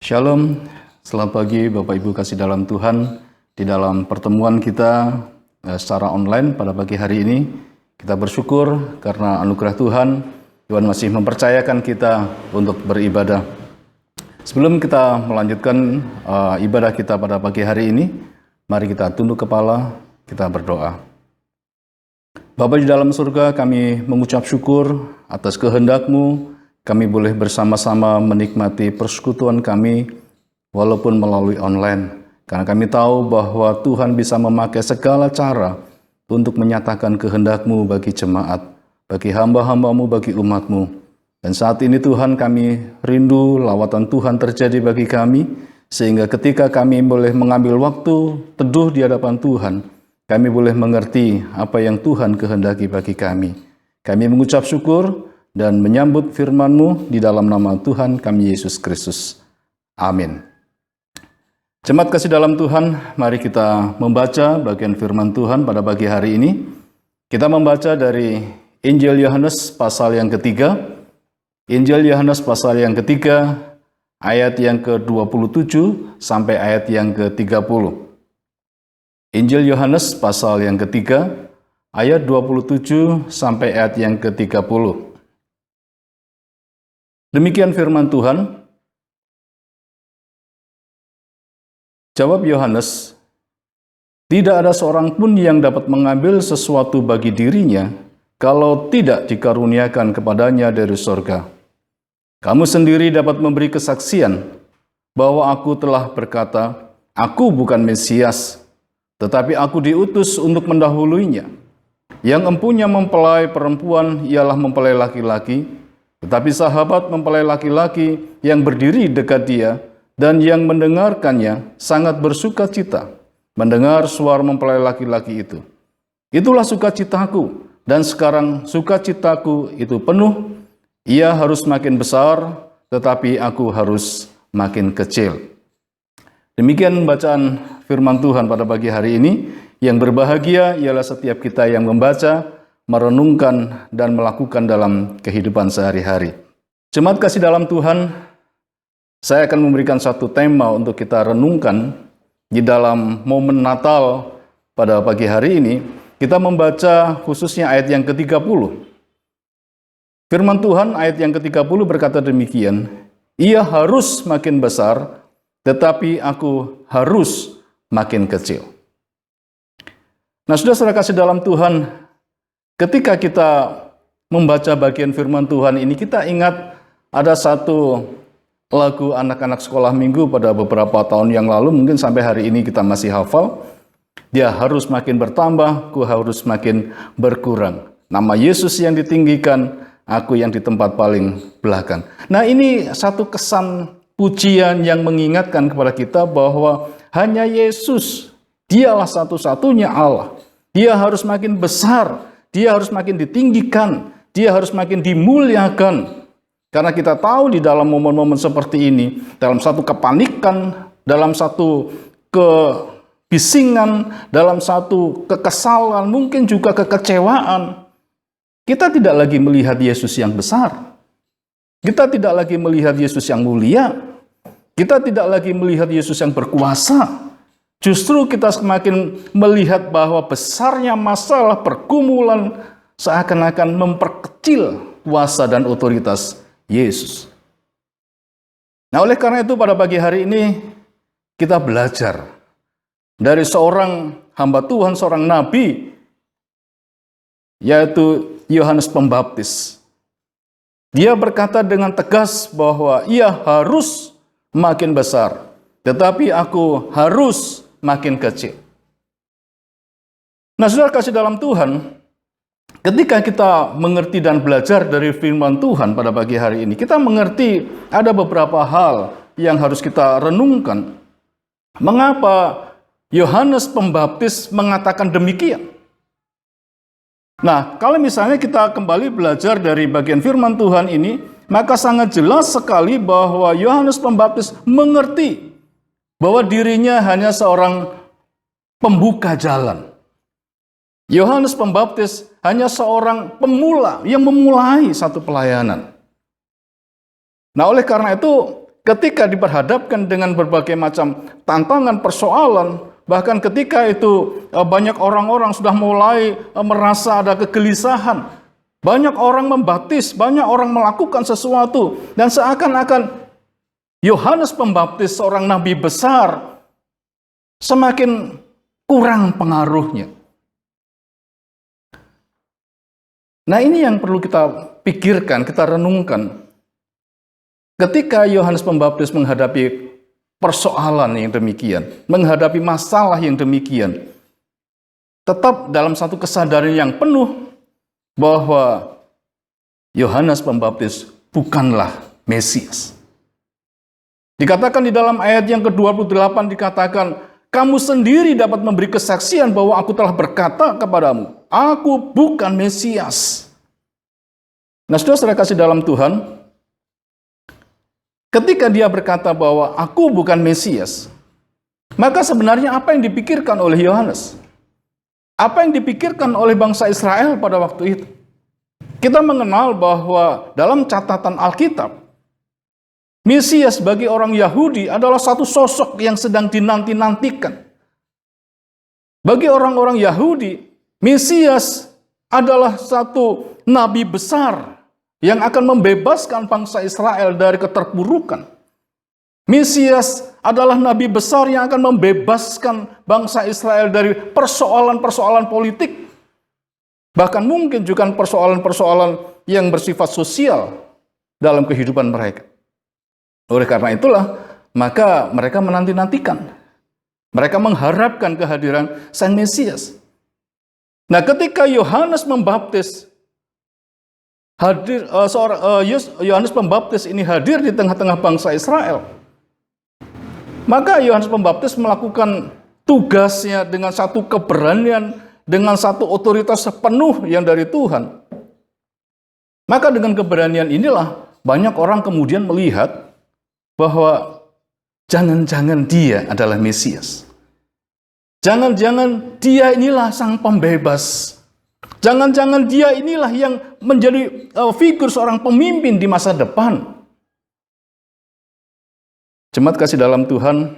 Shalom, selamat pagi Bapak Ibu kasih dalam Tuhan. Di dalam pertemuan kita secara online pada pagi hari ini, kita bersyukur karena anugerah Tuhan, Tuhan masih mempercayakan kita untuk beribadah. Sebelum kita melanjutkan ibadah kita pada pagi hari ini, mari kita tunduk kepala, kita berdoa. Bapa di dalam surga, kami mengucap syukur atas kehendak-Mu. Kami boleh bersama-sama menikmati persekutuan kami walaupun melalui online. Karena kami tahu bahwa Tuhan bisa memakai segala cara untuk menyatakan kehendak-Mu bagi jemaat, bagi hamba-hamba-Mu, bagi umat-Mu. Dan saat ini Tuhan, kami rindu lawatan Tuhan terjadi bagi kami, sehingga ketika kami boleh mengambil waktu teduh di hadapan Tuhan, kami boleh mengerti apa yang Tuhan kehendaki bagi kami. Kami mengucap syukur dan menyambut firman-Mu di dalam nama Tuhan kami Yesus Kristus. Amin. Jemaat kasih dalam Tuhan, mari kita membaca bagian firman Tuhan pada pagi hari ini. Kita membaca dari Injil Yohanes pasal yang ketiga. Injil Yohanes pasal yang ketiga, ayat yang ke-27 sampai ayat yang ke-30. Injil Yohanes pasal yang ketiga, ayat 27 sampai ayat yang ke-30. Demikian firman Tuhan. Jawab Yohanes, "Tidak ada seorang pun yang dapat mengambil sesuatu bagi dirinya kalau tidak dikaruniakan kepadanya dari sorga. Kamu sendiri dapat memberi kesaksian bahwa aku telah berkata, aku bukan Mesias, tetapi aku diutus untuk mendahuluinya. Yang empunya mempelai perempuan ialah mempelai laki-laki, tetapi sahabat mempelai laki-laki yang berdiri dekat dia dan yang mendengarkannya sangat bersuka cita mendengar suara mempelai laki-laki itu. Itulah sukacitaku, dan sekarang sukacitaku itu penuh. Ia harus makin besar, tetapi aku harus makin kecil." Demikian bacaan firman Tuhan pada pagi hari ini. Yang berbahagia ialah setiap kita yang membaca, merenungkan, dan melakukan dalam kehidupan sehari-hari. Jemaat kasih dalam Tuhan, saya akan memberikan satu tema untuk kita renungkan di dalam momen Natal pada pagi hari ini. Kita membaca khususnya ayat yang ke-30. Firman Tuhan ayat yang ke-30 berkata demikian, "Ia harus makin besar, tetapi aku harus makin kecil." Nah, saudara kasih dalam Tuhan, ketika kita membaca bagian firman Tuhan ini, kita ingat ada satu lagu anak-anak sekolah minggu pada beberapa tahun yang lalu, mungkin sampai hari ini kita masih hafal. Dia harus makin bertambah, ku harus makin berkurang. Nama Yesus yang ditinggikan, aku yang di tempat paling belakang. Nah, ini satu kesan pujian yang mengingatkan kepada kita bahwa hanya Yesus, Dialah satu-satunya Allah. Dia harus makin besar, Dia harus makin ditinggikan, Dia harus makin dimuliakan. Karena kita tahu di dalam momen-momen seperti ini, dalam satu kepanikan, dalam satu kebisingan, dalam satu kekesalan, mungkin juga kekecewaan, kita tidak lagi melihat Yesus yang besar. Kita tidak lagi melihat Yesus yang mulia. Kita tidak lagi melihat Yesus yang berkuasa. Justru kita semakin melihat bahwa besarnya masalah pergumulan seakan-akan memperkecil kuasa dan otoritas Yesus. Nah, oleh karena itu pada pagi hari ini kita belajar dari seorang hamba Tuhan, seorang nabi, yaitu Yohanes Pembaptis. Dia berkata dengan tegas bahwa ia harus makin besar, tetapi aku harus makin kecil. Nah, saudara kasih dalam Tuhan, ketika kita mengerti dan belajar dari firman Tuhan pada pagi hari ini, kita mengerti ada beberapa hal yang harus kita renungkan. Mengapa Yohanes Pembaptis mengatakan demikian? Nah, kalau misalnya kita kembali belajar dari bagian firman Tuhan ini, maka sangat jelas sekali bahwa Yohanes Pembaptis mengerti bahwa dirinya hanya seorang pembuka jalan. Yohanes Pembaptis hanya seorang pemula yang memulai satu pelayanan. Nah, oleh karena itu, ketika diperhadapkan dengan berbagai macam tantangan, persoalan, bahkan ketika itu banyak orang-orang sudah mulai merasa ada kegelisahan, banyak orang membaptis, banyak orang melakukan sesuatu, dan seakan-akan Yohanes Pembaptis, seorang nabi besar, semakin kurang pengaruhnya. Nah, ini yang perlu kita pikirkan, kita renungkan. Ketika Yohanes Pembaptis menghadapi persoalan yang demikian, menghadapi masalah yang demikian, tetap dalam satu kesadaran yang penuh bahwa Yohanes Pembaptis bukanlah Mesias. Dikatakan di dalam ayat yang ke-28, dikatakan, kamu sendiri dapat memberi kesaksian bahwa aku telah berkata kepadamu, aku bukan Mesias. Nah, saudara kasih dalam Tuhan, ketika dia berkata bahwa aku bukan Mesias, maka sebenarnya apa yang dipikirkan oleh Yohanes? Apa yang dipikirkan oleh bangsa Israel pada waktu itu? Kita mengenal bahwa dalam catatan Alkitab, Mesias bagi orang Yahudi adalah satu sosok yang sedang dinanti-nantikan. Bagi orang-orang Yahudi, Mesias adalah satu nabi besar yang akan membebaskan bangsa Israel dari keterpurukan. Mesias adalah nabi besar yang akan membebaskan bangsa Israel dari persoalan-persoalan politik. Bahkan mungkin juga persoalan-persoalan yang bersifat sosial dalam kehidupan mereka. Oleh karena itulah, maka mereka menanti-nantikan. Mereka mengharapkan kehadiran Sang Mesias. Nah, ketika Yohanes Pembaptis Yohanes Pembaptis ini hadir di tengah-tengah bangsa Israel, maka Yohanes Pembaptis melakukan tugasnya dengan satu keberanian, dengan satu otoritas sepenuh yang dari Tuhan. Maka dengan keberanian inilah banyak orang kemudian melihat bahwa jangan-jangan dia adalah Mesias. Jangan-jangan dia inilah sang pembebas. Jangan-jangan dia inilah yang menjadi figur seorang pemimpin di masa depan. Jemaat kasih dalam Tuhan,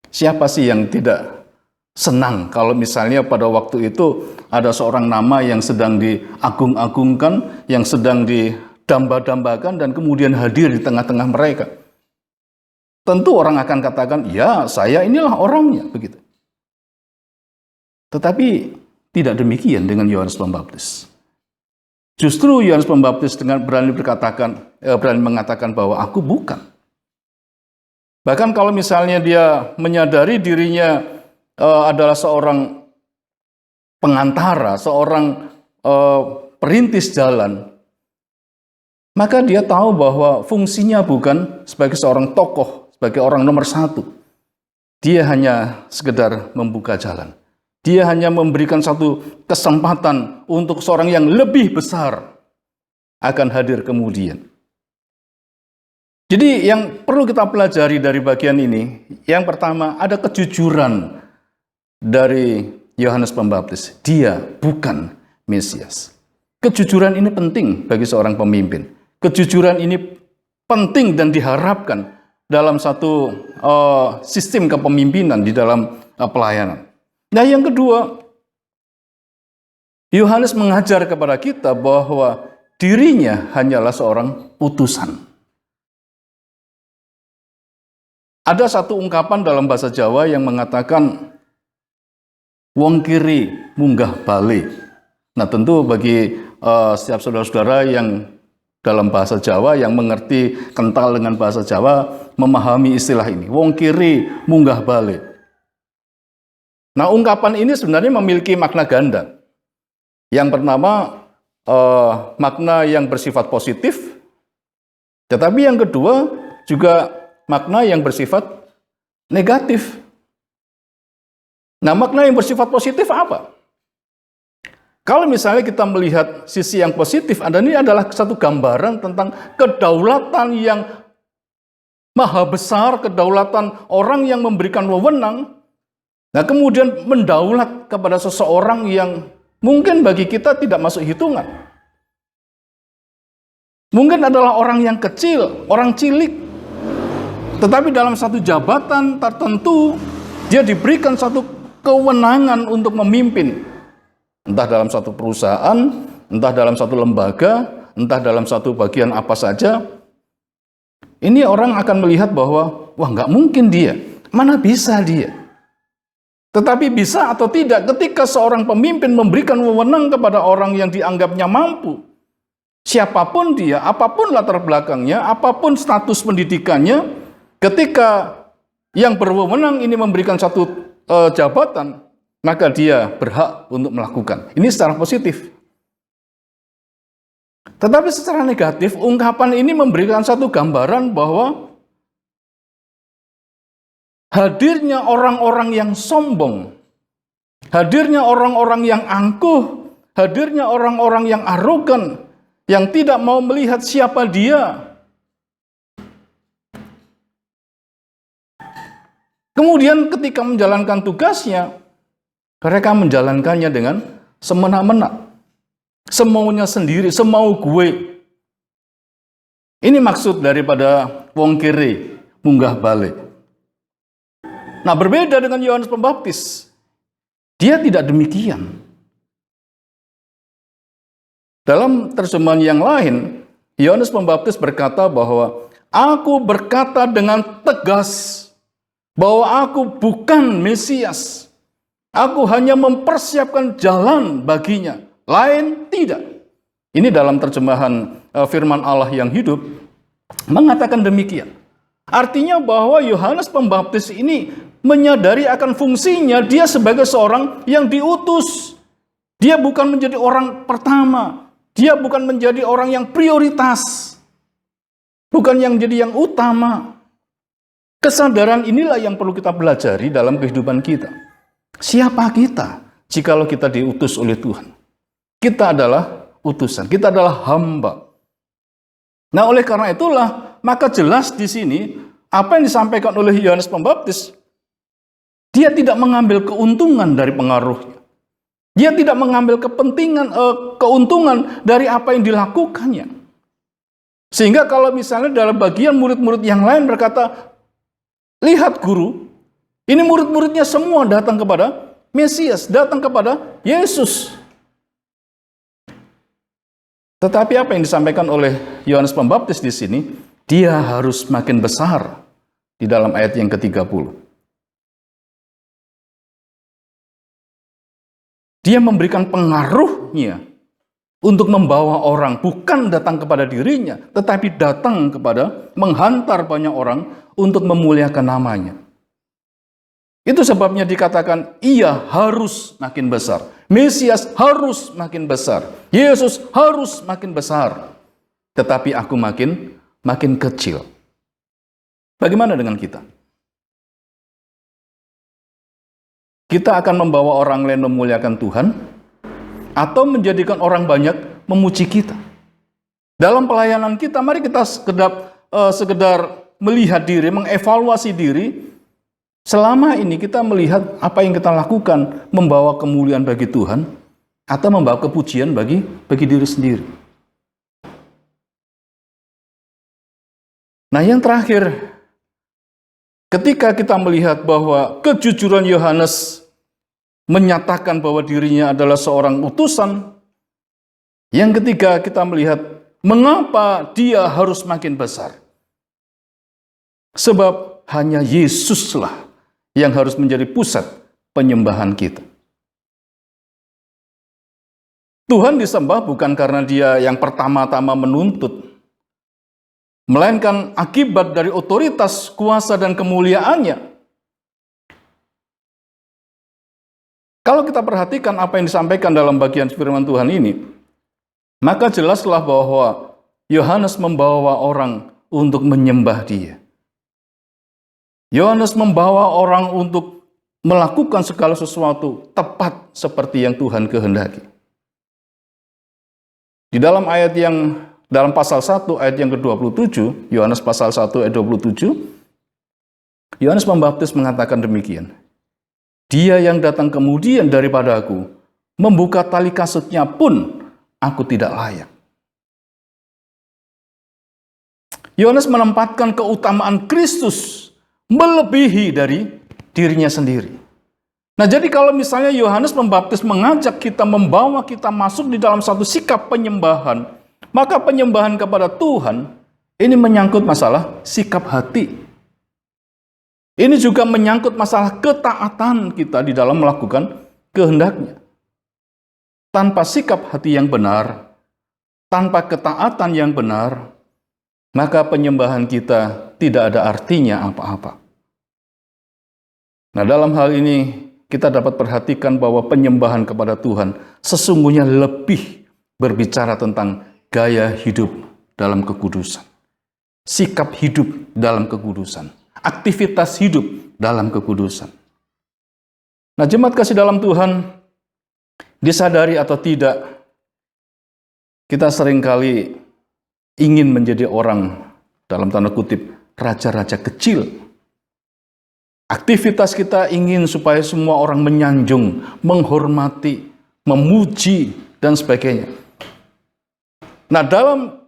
siapa sih yang tidak senang kalau misalnya pada waktu itu ada seorang nama yang sedang diagung-agungkan, yang sedang didamba-dambakan dan kemudian hadir di tengah-tengah mereka. Tentu orang akan katakan, ya saya inilah orangnya, begitu. Tetapi tidak demikian dengan Yohanes Pembaptis. Justru Yohanes Pembaptis dengan berani mengatakan bahwa aku bukan. Bahkan kalau misalnya dia menyadari dirinya adalah seorang pengantara, seorang perintis jalan, maka dia tahu bahwa fungsinya bukan sebagai seorang tokoh, sebagai orang nomor satu. Dia hanya sekedar membuka jalan. Dia hanya memberikan satu kesempatan untuk seorang yang lebih besar akan hadir kemudian. Jadi yang perlu kita pelajari dari bagian ini, yang pertama ada kejujuran dari Yohanes Pembaptis. Dia bukan Mesias. Kejujuran ini penting bagi seorang pemimpin. Kejujuran ini penting dan diharapkan dalam satu sistem kepemimpinan di dalam pelayanan. Nah, yang kedua, Yohanes mengajar kepada kita bahwa dirinya hanyalah seorang utusan. Ada satu ungkapan dalam bahasa Jawa yang mengatakan wong kiri munggah balik. Nah, tentu bagi setiap saudara-saudara yang dalam bahasa Jawa yang mengerti kental dengan bahasa Jawa memahami istilah ini, wong kiri munggah balik. Nah, ungkapan ini sebenarnya memiliki makna ganda. Yang pertama, makna yang bersifat positif, tetapi yang kedua juga makna yang bersifat negatif. Nah, makna yang bersifat positif apa? Kalau misalnya kita melihat sisi yang positif, ini adalah satu gambaran tentang kedaulatan yang maha besar, kedaulatan orang yang memberikan wewenang. Nah, kemudian mendaulat kepada seseorang yang mungkin bagi kita tidak masuk hitungan. Mungkin adalah orang yang kecil, orang cilik. Tetapi dalam satu jabatan tertentu, dia diberikan satu kewenangan untuk memimpin. Entah dalam satu perusahaan, entah dalam satu lembaga, entah dalam satu bagian apa saja. Ini orang akan melihat bahwa, wah nggak mungkin dia, mana bisa dia. Tetapi bisa atau tidak ketika seorang pemimpin memberikan wewenang kepada orang yang dianggapnya mampu. Siapapun dia, apapun latar belakangnya, apapun status pendidikannya, ketika yang berwenang ini memberikan satu jabatan, maka dia berhak untuk melakukan. Ini secara positif. Tetapi secara negatif, ungkapan ini memberikan satu gambaran bahwa hadirnya orang-orang yang sombong, hadirnya orang-orang yang angkuh, hadirnya orang-orang yang arogan, yang tidak mau melihat siapa dia. Kemudian ketika menjalankan tugasnya, mereka menjalankannya dengan semena-mena, semaunya sendiri, semau gue. Ini maksud daripada wong kere munggah balik. Nah, berbeda dengan Yohanes Pembaptis. Dia tidak demikian. Dalam terjemahan yang lain, Yohanes Pembaptis berkata bahwa aku berkata dengan tegas bahwa aku bukan Mesias. Aku hanya mempersiapkan jalan baginya. Lain tidak. Ini dalam terjemahan firman Allah yang hidup mengatakan demikian. Artinya bahwa Yohanes Pembaptis ini menyadari akan fungsinya dia sebagai seorang yang diutus. Dia bukan menjadi orang pertama. Dia bukan menjadi orang yang prioritas. Bukan yang jadi yang utama. Kesadaran inilah yang perlu kita pelajari dalam kehidupan kita. Siapa kita jikalau kita diutus oleh Tuhan? Kita adalah utusan, kita adalah hamba. Nah, oleh karena itulah, maka jelas di sini apa yang disampaikan oleh Yohanes Pembaptis, dia tidak mengambil keuntungan dari pengaruhnya. Dia tidak mengambil keuntungan dari apa yang dilakukannya. Sehingga kalau misalnya dalam bagian murid-murid yang lain berkata, lihat guru, ini murid-muridnya semua datang kepada Mesias, datang kepada Yesus. Tetapi apa yang disampaikan oleh Yohanes Pembaptis di sini, dia harus makin besar di dalam ayat yang ke-30. Dia memberikan pengaruhnya untuk membawa orang, bukan datang kepada dirinya, tetapi datang kepada menghantar banyak orang untuk memuliakan namanya. Itu sebabnya dikatakan, ia harus makin besar. Mesias harus makin besar. Yesus harus makin besar. Tetapi aku makin kecil. Bagaimana dengan kita? Kita akan membawa orang lain memuliakan Tuhan, atau menjadikan orang banyak memuji kita. Dalam pelayanan kita, mari kita sekedar melihat diri, mengevaluasi diri. Selama ini kita melihat apa yang kita lakukan membawa kemuliaan bagi Tuhan, atau membawa kepujian bagi diri sendiri. Nah, yang terakhir, ketika kita melihat bahwa kejujuran Yohanes menyatakan bahwa dirinya adalah seorang utusan, yang ketiga kita melihat mengapa dia harus makin besar. Sebab hanya Yesuslah yang harus menjadi pusat penyembahan kita. Tuhan disembah bukan karena dia yang pertama-tama menuntut, melainkan akibat dari otoritas, kuasa, dan kemuliaannya. Kalau kita perhatikan apa yang disampaikan dalam bagian firman Tuhan ini, maka jelaslah bahwa Yohanes membawa orang untuk menyembah dia. Yohanes membawa orang untuk melakukan segala sesuatu tepat seperti yang Tuhan kehendaki. Di dalam dalam pasal 1 ayat yang ke-27, Yohanes pasal 1 ayat 27, Yohanes Pembaptis mengatakan demikian. Dia yang datang kemudian daripada aku, membuka tali kasutnya pun aku tidak layak. Yohanes menempatkan keutamaan Kristus melebihi dari dirinya sendiri. Nah, jadi kalau misalnya Yohanes Pembaptis mengajak kita, membawa kita masuk di dalam satu sikap penyembahan, maka penyembahan kepada Tuhan ini menyangkut masalah sikap hati. Ini juga menyangkut masalah ketaatan kita di dalam melakukan kehendaknya. Tanpa sikap hati yang benar, tanpa ketaatan yang benar, maka penyembahan kita tidak ada artinya apa-apa. Nah, dalam hal ini kita dapat perhatikan bahwa penyembahan kepada Tuhan sesungguhnya lebih berbicara tentang gaya hidup dalam kekudusan, sikap hidup dalam kekudusan, aktivitas hidup dalam kekudusan. Nah, jemaat kasih dalam Tuhan, disadari atau tidak, kita seringkali ingin menjadi orang, dalam tanda kutip, raja-raja kecil. Aktivitas kita ingin supaya semua orang menyanjung, menghormati, memuji, dan sebagainya. Nah, dalam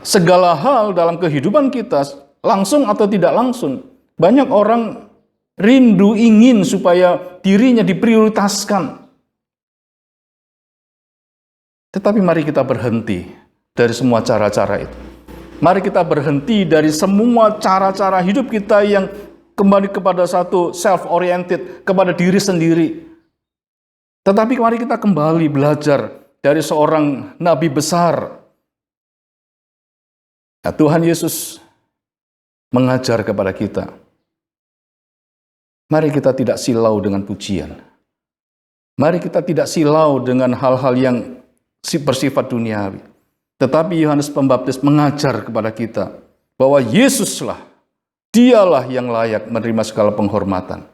segala hal dalam kehidupan kita, langsung atau tidak langsung, banyak orang rindu ingin supaya dirinya diprioritaskan. Tetapi mari kita berhenti dari semua cara-cara itu. Mari kita berhenti dari semua cara-cara hidup kita yang kembali kepada satu self-oriented, kepada diri sendiri. Tetapi mari kita kembali belajar dari seorang nabi besar. Nah, Tuhan Yesus mengajar kepada kita. Mari kita tidak silau dengan pujian. Mari kita tidak silau dengan hal-hal yang bersifat duniawi. Tetapi Yohanes Pembaptis mengajar kepada kita bahwa Yesuslah, Dialah yang layak menerima segala penghormatan.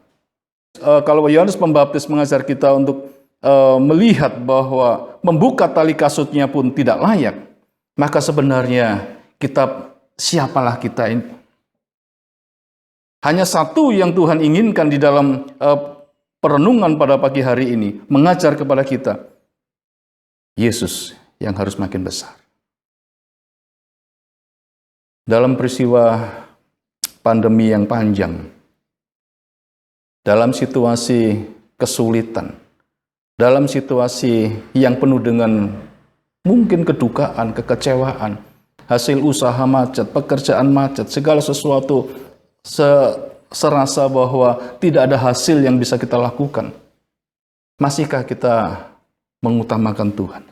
Kalau Yohanes Pembaptis mengajar kita untuk melihat bahwa membuka tali kasutnya pun tidak layak, maka sebenarnya siapalah kita ini? Hanya satu yang Tuhan inginkan di dalam perenungan pada pagi hari ini, mengajar kepada kita, Yesus yang harus makin besar. Dalam peristiwa pandemi yang panjang, dalam situasi kesulitan, dalam situasi yang penuh dengan mungkin kedukaan, kekecewaan, hasil usaha macet, pekerjaan macet, segala sesuatu serasa bahwa tidak ada hasil yang bisa kita lakukan. Masihkah kita mengutamakan Tuhan?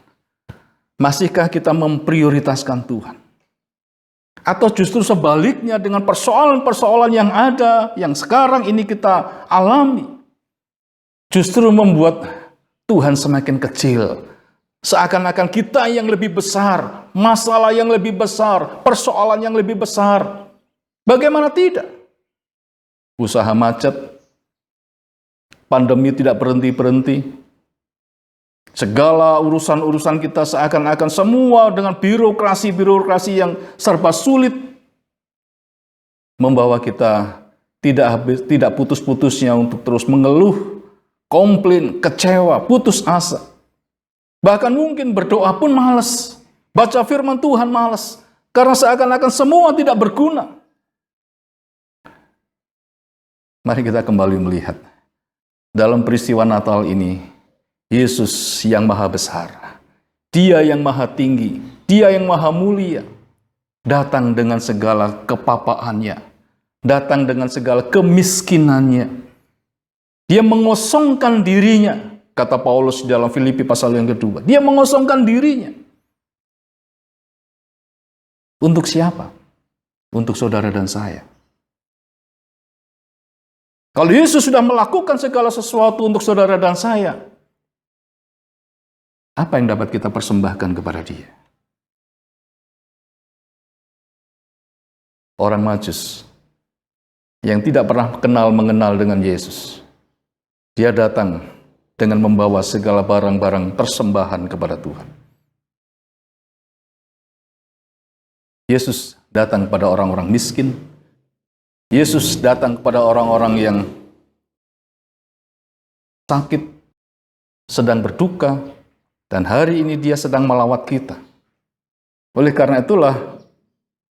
Masihkah kita memprioritaskan Tuhan? Atau justru sebaliknya dengan persoalan-persoalan yang ada, yang sekarang ini kita alami, justru membuat Tuhan semakin kecil. Seakan-akan kita yang lebih besar, masalah yang lebih besar, persoalan yang lebih besar. Bagaimana tidak? Usaha macet, pandemi tidak berhenti-berhenti. Segala urusan-urusan kita seakan-akan semua dengan birokrasi-birokrasi yang serba sulit membawa kita tidak putus-putusnya untuk terus mengeluh, komplain, kecewa, putus asa. Bahkan mungkin berdoa pun malas, baca firman Tuhan malas, karena seakan-akan semua tidak berguna. Mari kita kembali melihat dalam peristiwa Natal ini, Yesus yang maha besar, Dia yang maha tinggi, Dia yang maha mulia, datang dengan segala kepapaannya, datang dengan segala kemiskinannya. Dia mengosongkan dirinya, kata Paulus dalam Filipi pasal yang kedua. Dia mengosongkan dirinya. Untuk siapa? Untuk saudara dan saya. Kalau Yesus sudah melakukan segala sesuatu untuk saudara dan saya, apa yang dapat kita persembahkan kepada Dia? Orang Majus yang tidak pernah mengenal dengan Yesus, dia datang dengan membawa segala barang-barang persembahan kepada Tuhan. Yesus datang kepada orang-orang miskin. Yesus datang kepada orang-orang yang sakit, sedang berduka, dan hari ini Dia sedang melawat kita. Oleh karena itulah,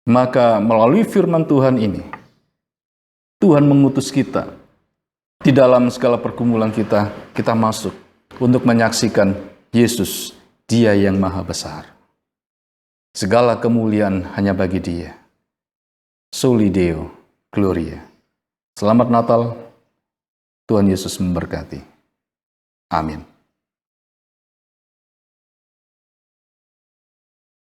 Maka melalui firman Tuhan ini, Tuhan mengutus kita di dalam segala pergumulan kita masuk untuk menyaksikan Yesus, Dia yang Maha Besar. Segala kemuliaan hanya bagi Dia. Soli Deo Gloria. Selamat Natal, Tuhan Yesus memberkati. Amin.